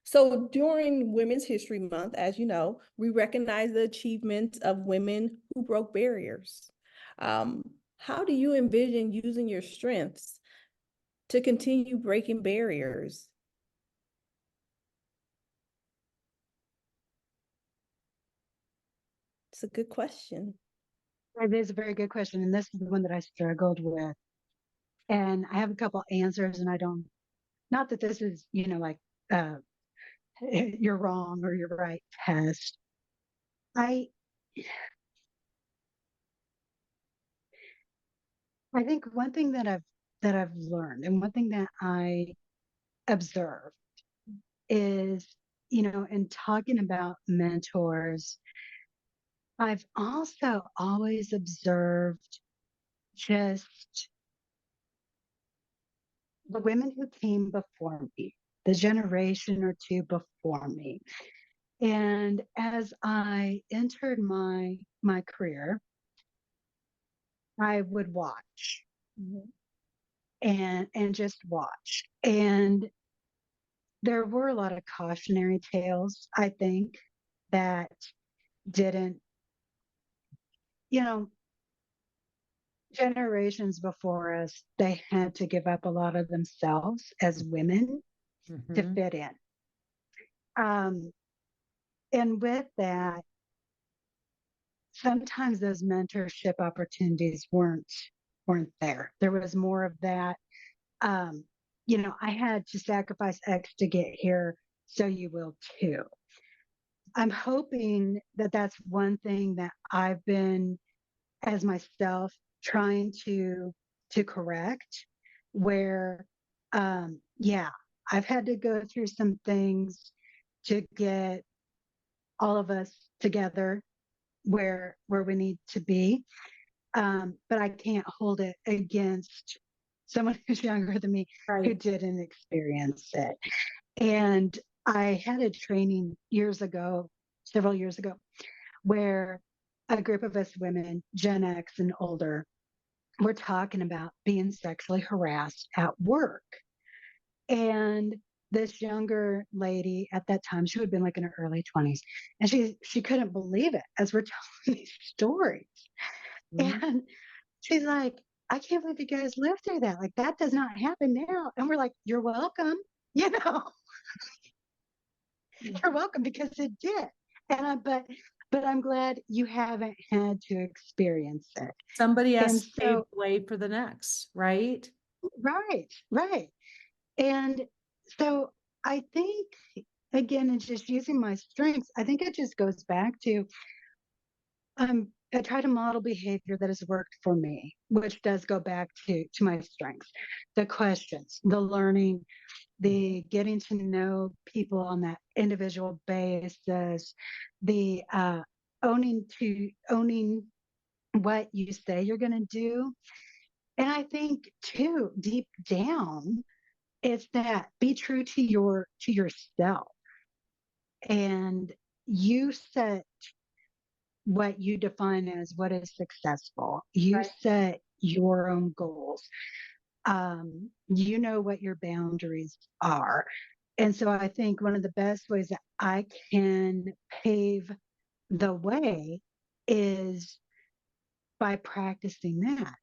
So during Women's History Month, as you know, we recognize the achievements of women who broke barriers. How do you envision using your strengths to continue breaking barriers? It's a good question. It is a very good question. And this is the one that I struggled with. And I have a couple answers, and I don't, not that this is, like uh, you're wrong or you're right test. I I think one thing that I've learned and one thing that I observe is, in talking about mentors, I've also always observed just the women who came before me, the generation or two before me. And as I entered my career, I would watch Mhm. and just watch. And there were a lot of cautionary tales, I think, that didn't, you know, generations before us, they had to give up a lot of themselves as women to Mhm. fit in. Um, and with that, sometimes those mentorship opportunities weren't there. There was more of that. Um, I had to sacrifice X to get here, so you will too. I'm hoping that that's one thing that I've been as myself trying to correct where yeah, I've had to go through some things to get all of us together where we need to be. But I can't hold it against someone who's younger than me who Right. didn't experience it. And I had a training years ago, several years ago, where a group of us women, Gen X and older, were talking about being sexually harassed at work. And this younger lady at that time, she would have been like in her early 20s, and she couldn't believe it as we're telling these stories. Mhm. And she's like, I can't believe you guys lived through that. Like that does not happen now. And we're like, you're welcome. You know, you're welcome because it did. And but I'm glad you haven't had to experience it. Somebody And has to pave so the way for the next, right? right, right. And so I think again, it's just using my strengths. I think it just goes back to I try to model behavior that has worked for me, which does go back to my strengths, the questions, the learning, the getting to know people on that individual basis, the owning what you say you're going to do. And I think too, deep down, it's that be true to yourself, and you set what you define as what is successful. You Right. set your own goals. You know what your boundaries are. And so I think one of the best ways that I can pave the way is by practicing that,